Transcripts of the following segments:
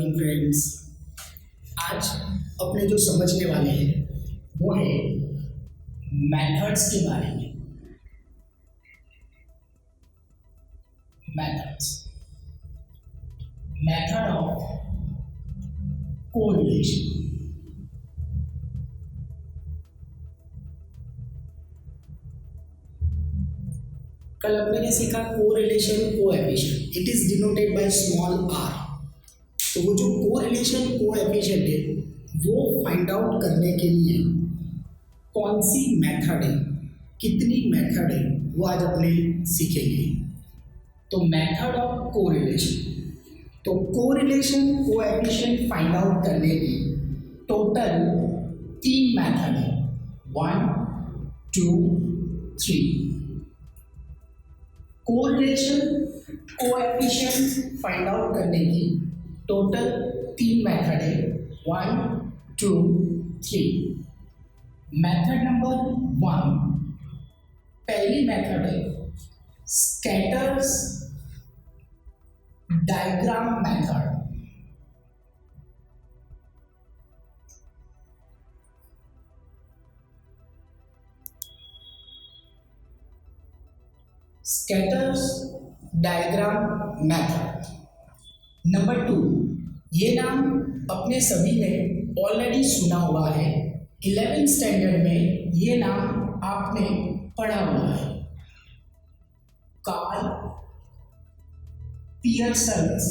Morning friends. आज अपने जो समझने वाले हैं वो है मेथड्स के बारे में। Method of correlation. कल अपने ने सीखा correlation coefficient, it is denoted by small r. तो वो जो कोरिलेशन कोएफिशिएंट है वो फाइंड आउट करने के लिए कौन सी मेथड है, कितनी मेथड है, वो आज अपने सीखेंगे। तो मेथड ऑफ कोरिलेशन, तो कोरिलेशन कोएफिशिएंट फाइंड आउट करने की टोटल 3 मेथड है, 1, 2, 3। कोरिलेशन कोएफिशिएंट फाइंड आउट करने की टोटल 3 मेथड है, 1, 2, 3। मेथड नंबर 1, पहली मेथड है scatters diagram method. Scatters diagram method. Number 2, ये नाम अपने सभी ने ऑलरेडी सुना हुआ है, 11th स्टैंडर्ड में ये नाम आपने पढ़ा हुआ है, कार्ल पियर्सन्स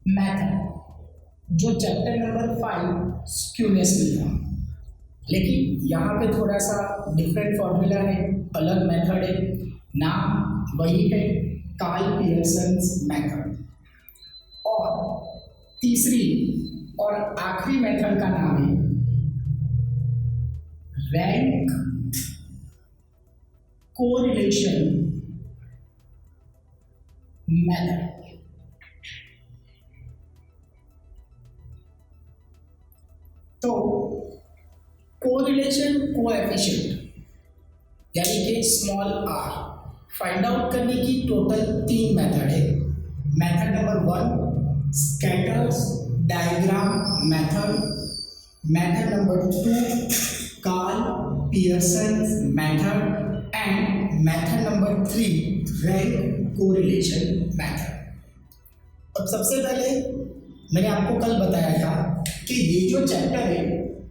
मेथड, जो चैप्टर नंबर 5 स्क्यूनेस में था। लेकिन यहाँ पे थोड़ा सा डिफरेंट फॉर्मूला है, अलग मेथड है, नाम वही है, कार्ल पियर्सन्स मेथड। और तीसरी और आखिरी मेथड का नाम है रैंक कोरिलेशन मेथड। तो कोरिलेशन कोएफिशिएंट यानी कि स्मॉल आर फाइंड आउट करने की टोटल 3 मेथड है। Method number 1 scatters diagram method, method number 2 Karl Pearson's method and method number 3 rank correlation method. अब सबसे पहले मैंने आपको कल बताया था कि ये जो चैप्टर है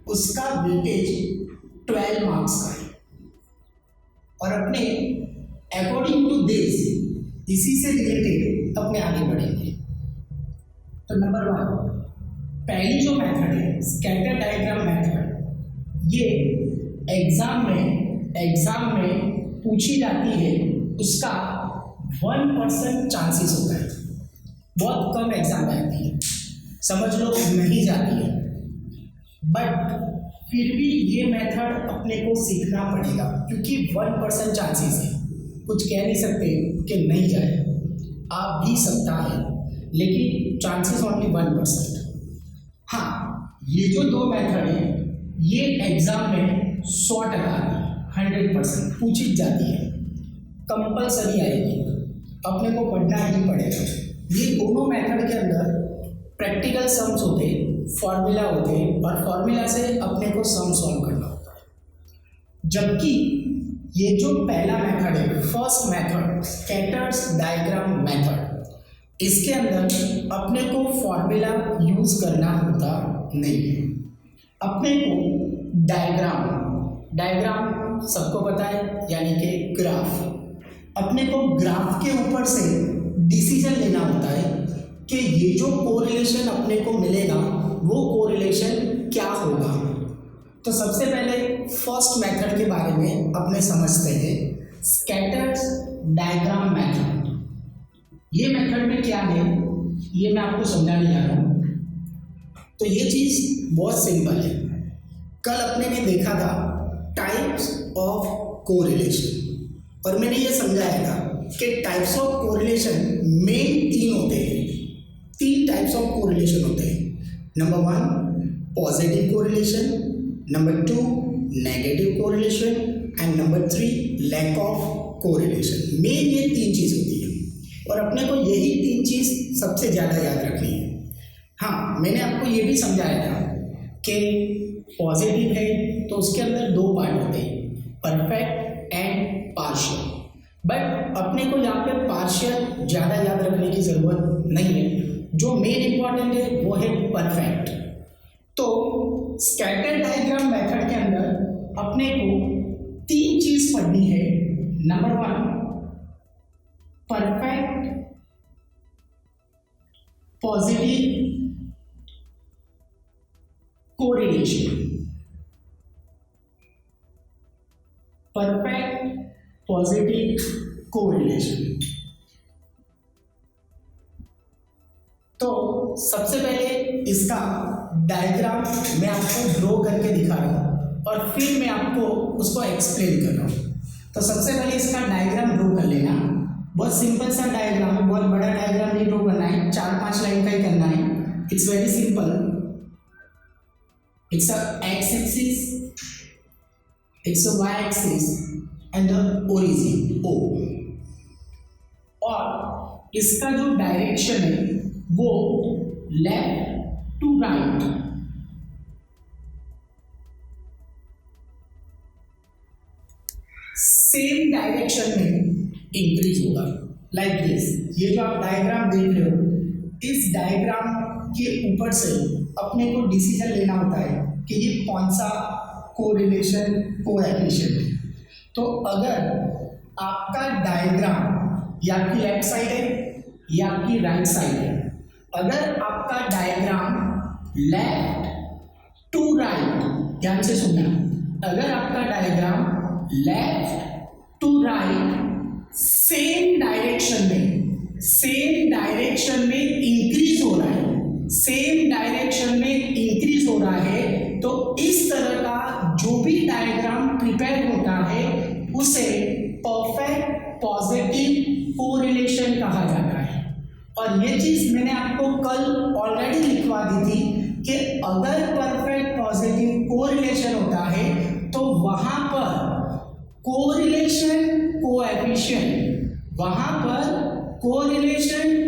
उसका वेटेज 12 मार्क्स का है और अपने अकॉर्डिंग टू दिस इसी से रिलेटेड अपने आगे बढ़ेंगे। तो नंबर 1, पहली जो मेथड है स्कैटर डायग्राम मेथड, ये एग्जाम में पूछी जाती है, उसका 1% चांसेस होता है, बहुत कम एग्जाम में आती है, समझ लो नहीं जाती है, बट फिर भी ये मेथड अपने को सीखना पड़ेगा क्योंकि 1% चांसेस है, कुछ कह नहीं सकते कि नहीं जाए, आ भी सकता है, लेकिन चांसेस ओनली 1%। हाँ, ये जो 2 मेथड है ये एग्जाम में 100% पूछी जाती है, कंपलसरी आएगी, अपने को पढ़ना ही पड़ेगा। ये दोनों मेथड के अंदर प्रैक्टिकल सम्स होते हैं, फॉर्मूला होते हैं और फॉर्मूला से अपने को सम सॉल्व करना होता है। जबकि ये जो पहला मेथड है first method scatters diagram method, इसके अंदर अपने को फॉर्मूला यूज करना होता नहीं है, अपने को डायग्राम सबको पता है यानी कि ग्राफ, अपने को ग्राफ के ऊपर से डिसीजन लेना होता है कि ये जो कोरिलेशन अपने को मिलेगा वो कोरिलेशन क्या होगा। तो सबसे पहले फर्स्ट मेथड के बारे में अपने समझते हैं, स्कैटर्स डायग्राम मेथड। ये मेथड में क्या है ये मैं आपको समझाने जा रहा हूँ। तो ये चीज़ बहुत सिंपल है, कल अपने ने देखा था टाइप्स ऑफ कोरिलेशन और मैंने ये समझाया था कि टाइप्स ऑफ कोरिलेशन मेन 3 होते हैं, 3 टाइप्स ऑफ कोरिलेशन होते हैं। Number 1 positive correlation, number 2 negative correlation and number 3 lack of correlation. Main ये 3 चीज़ होती है। और अपने को यही 3 चीज़ सबसे ज़्यादा याद रखनी है। हाँ, मैंने आपको ये भी समझाया था कि पॉजिटिव है तो उसके अंदर 2 पार्ट होते हैं, परफेक्ट एंड पार्शियल। बट अपने को यहाँ पे पार्शियल ज़्यादा याद रखने की ज़रूरत नहीं है, जो मेन इंपॉर्टेंट है वो है परफेक्ट। तो स्कैटर डायग्राम मेथड के अंदर अपने को 3 चीज़ पढ़नी है। Number 1, perfect positive correlation. Perfect positive correlation. तो सबसे पहले इसका डायग्राम मैं आपको ड्रॉ करके दिखा रहा हूं और फिर मैं आपको उसको एक्सप्लेन कर रहा हूं। तो सबसे पहले इसका डायग्राम ड्रॉ कर लेना। बहुत सिंपल सा डायग्राम है, बहुत बड़ा डायग्राम नहीं ड्रॉ करना है, 4-5 लाइन का ही करना है। It's very simple. It's a x axis, it's a y axis and the origin O। और इसका जो डायरेक्शन है वो left to right, same direction में इंक्रीज होगा, लाइक दिस। ये जो आप डायग्राम देख रहे हो, इस डायग्राम के ऊपर से अपने को डिसीजन लेना होता है कि ये कौन सा कोरिलेशन कोएफिशिएंट है। तो अगर आपका डायग्राम या आपकी लेफ्ट साइड है या आपकी राइट साइड है, अगर आपका डायग्राम लेफ्ट टू राइट, ध्यान से सुनना, अगर आपका diagram left to right same direction में इंक्रीज हो रहा है, सेम डायरेक्शन में इंक्रीज हो रहा है, तो इस तरह का जो भी डायग्राम प्रिपेयर होता है उसे परफेक्ट पॉजिटिव कोरिलेशन कहा जाता है। और ये चीज मैंने आपको कल ऑलरेडी लिखवा दी थी कि अगर परफेक्ट पॉजिटिव कोरिलेशन होता है तो वहां पर कोरिलेशन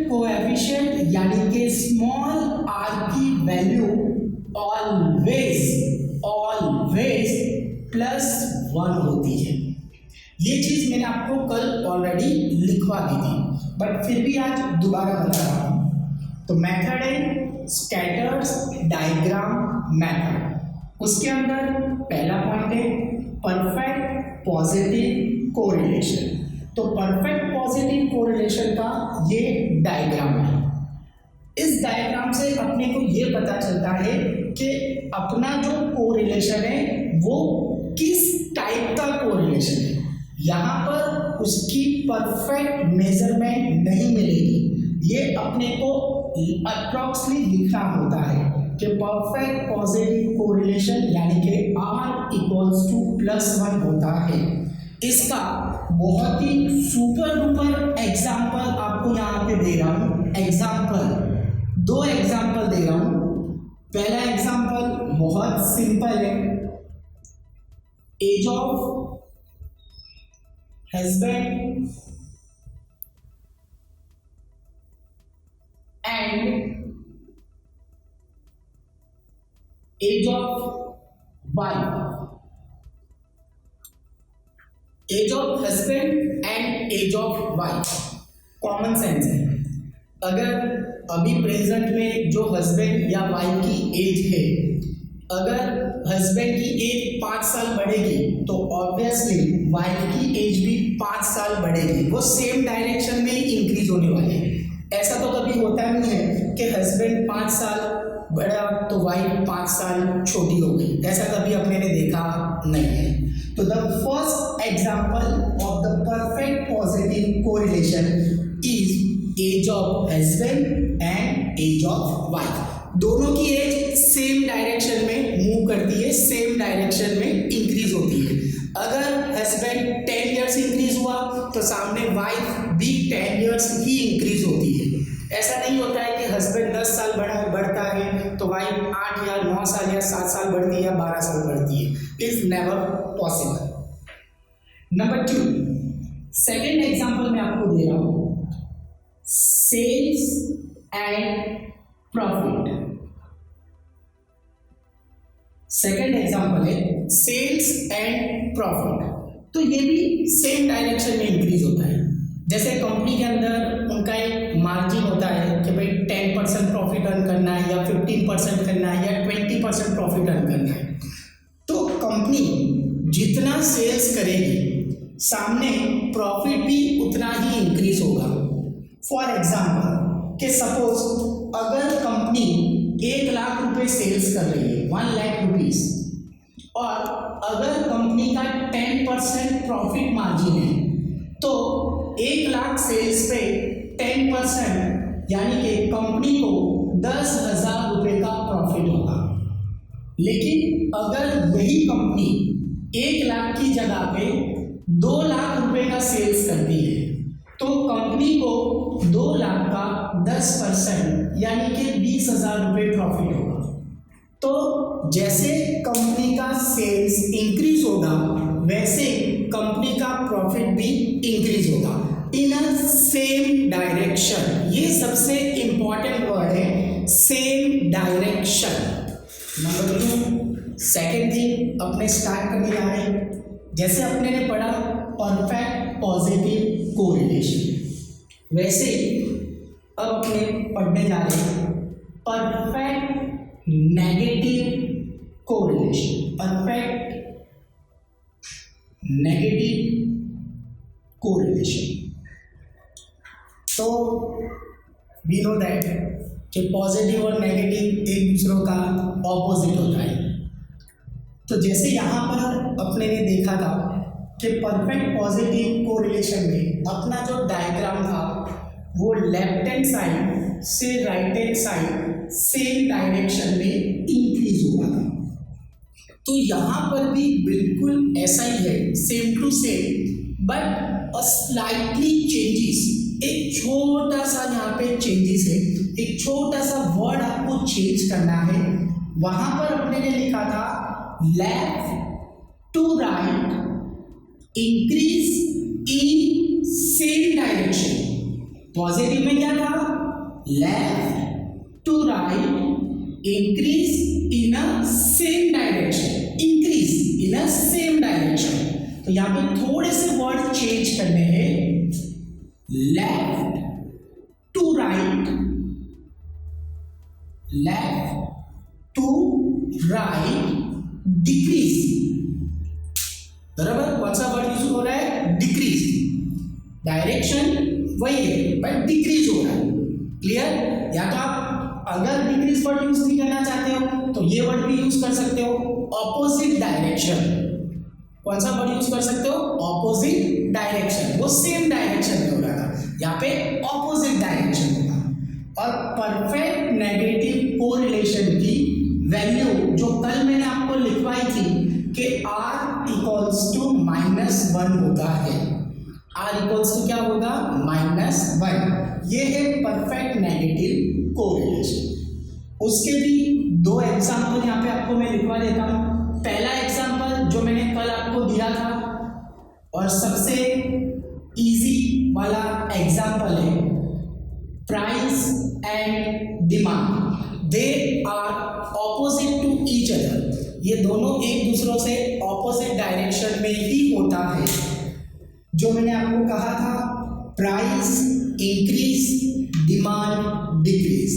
कोएफिशिएंट यानी कि स्मॉल r की वैल्यू ऑलवेज +1 होती है। ये चीज मैंने आपको कल ऑलरेडी लिखवा दी थी, बट फिर भी आज दोबारा बता रहा हूं। तो मेथड है स्कैटर्स डायग्राम मेथड। उसके अंदर पहला पॉइंट है परफेक्ट पॉजिटिव कोरिलेशन। तो परफेक्ट पॉजिटिव कोरिलेशन का ये डायग्राम है। इस डायग्राम से अपने को ये पता चलता है कि अपना जो कोरिलेशन है वो किस टाइप का कोरिलेशन है। यहाँ पर उसकी परफेक्ट मेजरमेंट नहीं मिलेगी, ये अपने को अप्रॉक्सली लिखना होता है कि परफेक्ट पॉजिटिव कोरिलेशन यानी कि R = +1 होता है। इसका बहुत ही सुपर डुपर एग्जाम्पल आपको यहाँ पे दे रहा हूँ। एग्जाम्पल 2 एग्जाम्पल दे रहा हूँ। पहला एग्जाम्पल बहुत सिंपल है, age of husband and age of wife. Age of husband and age of wife common sense है। अगर अभी प्रेजेंट में जो हस्बैंड या वाइफ की एज है, अगर हस्बैंड की एज 5 साल बढ़ेगी तो ऑब्वियसली वाइफ की एज भी 5 साल बढ़ेगी, वो सेम डायरेक्शन में ही इंक्रीज होने वाली है। ऐसा तो कभी होता नहीं है कि हस्बैंड 5 साल बढ़ा तो वाइफ 5 साल छोटी हो गई, ऐसा कभी अपने ने देखा नहीं है। तो the first example of the perfect positive correlation is age of husband and age of wife. दोनों की एज सेम डायरेक्शन में मूव करती है, सेम डायरेक्शन में इंक्रीज होती है। अगर हस्बैंड 10 इयर्स इंक्रीज हुआ तो सामने वाइफ भी 10 इयर्स ही इंक्रीज होती है। ऐसा नहीं होता है कि हस्बैंड 10 साल बढ़ता है तो वाइफ 8 या 9 साल या 7 साल बढ़ती है या 12 साल बढ़ती है। Is never possible. Number 2, second example मैं आपको दे रहा हूं। Sales and profit. Second example है सेल्स एंड प्रॉफिट। तो ये भी सेम डायरेक्शन में इंक्रीज होता है। जैसे कंपनी के अंदर उनका एक मार्जिन होता है कि भाई 10% प्रॉफिट अर्न करना है या 15% करना है या 20% प्रॉफिट अर्न करना है। तो कंपनी जितना सेल्स करेगी सामने प्रॉफिट भी उतना ही इंक्रीज होगा। फॉर एग्जाम्पल कि सपोज अगर कंपनी 1 लाख रुपए सेल्स कर रही है 1 लाख रुपीस, और अगर कंपनी का 10% प्रॉफिट मार्जिन है तो 1 लाख सेल्स पे 10% यानी कि कंपनी को 10,000 रुपये का प्रॉफिट होगा। लेकिन अगर यही कंपनी 1 लाख की जगह पे 2 लाख रुपए का सेल्स करती है तो कंपनी को 2 लाख का 10% यानी कि 20,000 रुपये प्रॉफिट होगा। तो जैसे कंपनी का सेल्स इंक्रीज होगा वैसे कंपनी का प्रॉफिट भी इंक्रीज होगा इन अ सेम डायरेक्शन। ये सबसे इंपॉर्टेंट वर्ड है, same direction. Number 2 second thing अपने स्टार्ट करने जा रहे हैं। जैसे अपने ने पढ़ा परफेक्ट पॉजिटिव कोरिलेशन, वैसे अब अपने पढ़ने जा रहे हैं perfect negative correlation. Perfect negative correlation. तो वी नो दैट कि पॉजिटिव और नेगेटिव एक दूसरों का ऑपोजिट होता है। तो जैसे यहाँ पर अपने ने देखा था कि परफेक्ट पॉजिटिव कोरिलेशन में अपना जो डायग्राम था वो लेफ्ट हैंड साइड से right hand side same direction में इंक्रीज हुआ था। तो यहाँ पर भी बिल्कुल ऐसा ही है, same to same, but a slightly changes. एक छोटा सा यहाँ पे चेंजेस है, एक छोटा सा वर्ड आपको चेंज करना है। वहां पर अपने ने लिखा था left to right increase in same direction. Positive में क्या था? Left to right increase in a same direction, increase in a same direction. तो यहाँ पे थोड़े से वर्ड चेंज करने हैं, left to right, left to right decrease. बराबर, कौन सा वर्ड यूज हो रहा है? डिक्रीज। डायरेक्शन वही है बट डिक्रीज हो रहा है। क्लियर? या तो आप अगर डिक्रीज वर्ड यूज नहीं करना चाहते हो तो ये वर्ड भी यूज कर सकते हो, ऑपोजिट डायरेक्शन। कौन सा वर्ड यूज कर सकते हो? Opposite direction. वो सेम डायरेक्शन में हो रहा था, यहाँ पे ऑपोजिट डायरेक्शन होगा। और परफेक्ट नेगेटिव कोरिलेशन की वैल्यू जो कल मैंने आपको लिखवाई थी कि r इक्वल्स टू -1 होता है। r इक्वल्स टू क्या होगा? -1। ये है परफेक्ट नेगेटिव कोरिलेशन। उसके भी 2 एग्जाम्पल यहाँ पे आपको मैं लिखवा देता हूँ। पहला एग्जाम्पल जो मैंने कल आपको दिया था और सबसे इजी वाला एग्जाम्पल है price and demand. They are opposite to each other. ये दोनों एक दूसरों से ऑपोजिट डायरेक्शन में ही होता है। जो मैंने आपको कहा था price increase, demand decrease,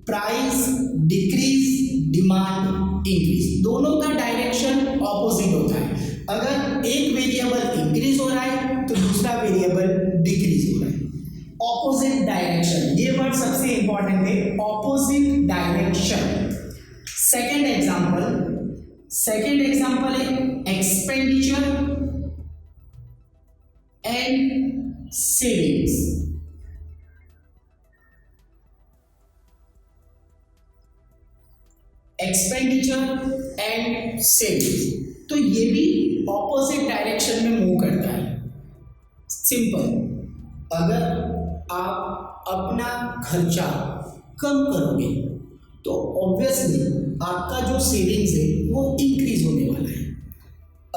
price decrease, demand increase. दोनों का डायरेक्शन ऑपोजिट होता है। अगर एक वेरिएबल इंक्रीज हो रहा है तो दूसरा वेरिएबल डिक्रीज हो रहा है। ऑपोजिट डायरेक्शन, ये वर्ड सबसे इंपॉर्टेंट है, ऑपोजिट डायरेक्शन। सेकेंड एग्जाम्पल है expenditure and savings. Expenditure and savings, तो ये भी ऑपोजिट डायरेक्शन में मूव करता है। सिंपल, अगर आप अपना खर्चा कम करोगे तो ऑब्वियसली आपका जो सेविंग्स है वो इंक्रीज होने वाला है।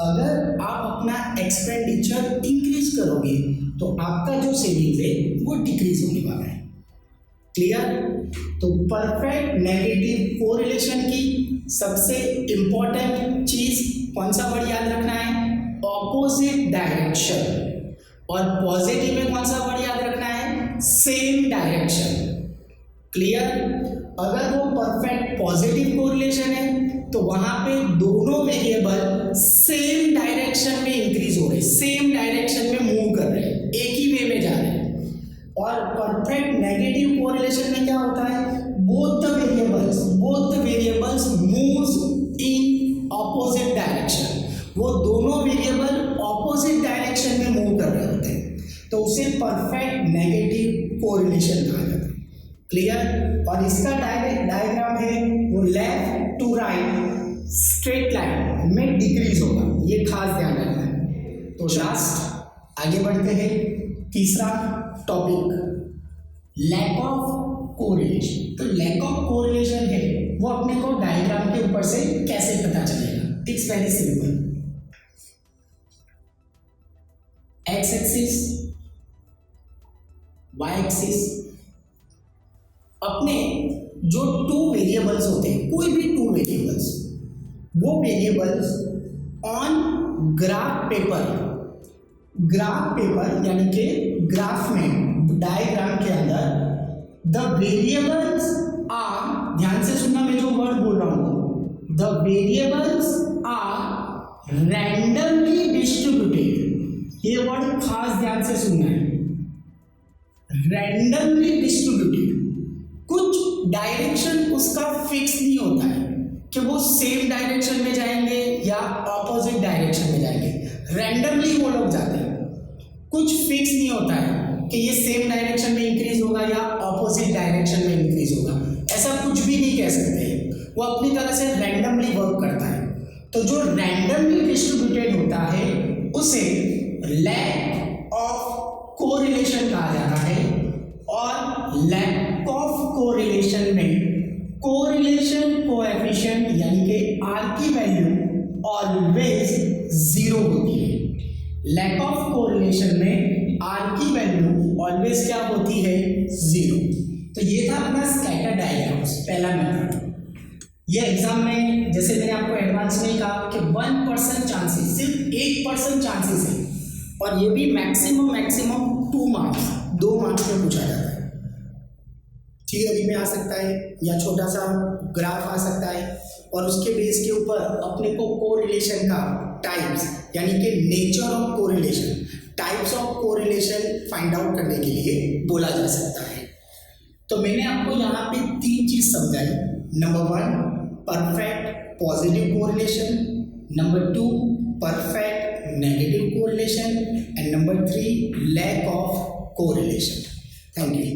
अगर आप अपना एक्सपेंडिचर इंक्रीज करोगे तो आपका जो सेविंग्स है वो डिक्रीज होने वाला है। क्लियर? तो परफेक्ट नेगेटिव कोरिलेशन की सबसे इंपॉर्टेंट चीज कौन सा वर्ड याद रखना है? Opposite direction. और पॉजिटिव में कौन सा वर्ड याद रखना है? Same direction. क्लियर? अगर वो परफेक्ट पॉजिटिव कोरिलेशन है तो वहां पे दोनों वेरिएबल सेम डायरेक्शन में इंक्रीज हो रहे, सेम डायरेक्शन में मूव कर रहे हैं, एक ही वे में जा रहे हैं। और परफेक्ट नेगेटिव कोरिलेशन में क्या होता है? Both the variables moves in opposite direction. वो दोनों वेरिएबल ऑपोजिट डायरेक्शन में मूव कर रहे होते हैं, तो उसे परफेक्ट नेगेटिव कोरिलेशन कहा जाता है। क्लियर? और इसका डायग्राम है वो left to right straight line में डिक्रीज होगा, ये खास ध्यान रखना है। तो लास्ट आगे बढ़ते हैं, तीसरा टॉपिक लैक ऑफ कोरिलेशन। तो लैक ऑफ कोरिलेशन है वो अपने को डायग्राम के ऊपर से कैसे पता चलेगा? It's very simple. X axis, y axis, अपने जो टू वेरिएबल्स होते हैं, कोई भी टू वेरिएबल्स, वो वेरिएबल्स ऑन ग्राफ पेपर यानी कि ग्राफ में डायग्राम के अंदर द वेरिएबल्स आर, ध्यान से सुनना मैं जो वर्ड बोल रहा हूं, the variables are randomly distributed. ये वर्ड खास ध्यान से सुनना है, रैंडमली डिस्ट्रीब्यूटेड। कुछ डायरेक्शन उसका फिक्स नहीं होता है कि वो सेम डायरेक्शन में जाएंगे या ऑपोजिट डायरेक्शन में जाएंगे, रैंडमली वो लोग जाते हैं। कुछ फिक्स नहीं होता है कि ये सेम डायरेक्शन में इंक्रीज होगा या ऑपोजिट डायरेक्शन में इंक्रीज होगा, ऐसा कुछ भी नहीं कह सकते। वो अपनी तरह से रैंडमली वर्क करता है। तो जो रैंडमली डिस्ट्रीब्यूटेड होता है उसे लैक ऑफ कोरिलेशन कहा जाता है। और लैक ऑफ कोरिलेशन में कोरिलेशन कोएफिशिएंट यानी कि आर की वैल्यू ऑलवेज जीरो होती है। लैक ऑफ कोरिलेशन में आर की वैल्यू ऑलवेज क्या होती है? जीरो। तो ये था अपना स्कैटर डायग्राम, पहला मेथड। ये एग्जाम में जैसे मैंने आपको एडवांस में कहा कि 1% चांसेस, सिर्फ 1% चांसेस है, और ये भी मैक्सिमम 2 मार्क्स, 2 मार्क्स में पूछा जाता है। थियरी में आ सकता है या छोटा सा ग्राफ आ सकता है, और उसके बेस के ऊपर अपने को कोरिलेशन का टाइप्स यानी कि nature of correlation, types of correlation find out करने के लिए बोला जा सकता है। तो मैंने आपको यहाँ पे 3 चीज समझाई। Number 1 perfect positive correlation, number 2 perfect negative correlation, and number 3 lack of correlation. Thank you.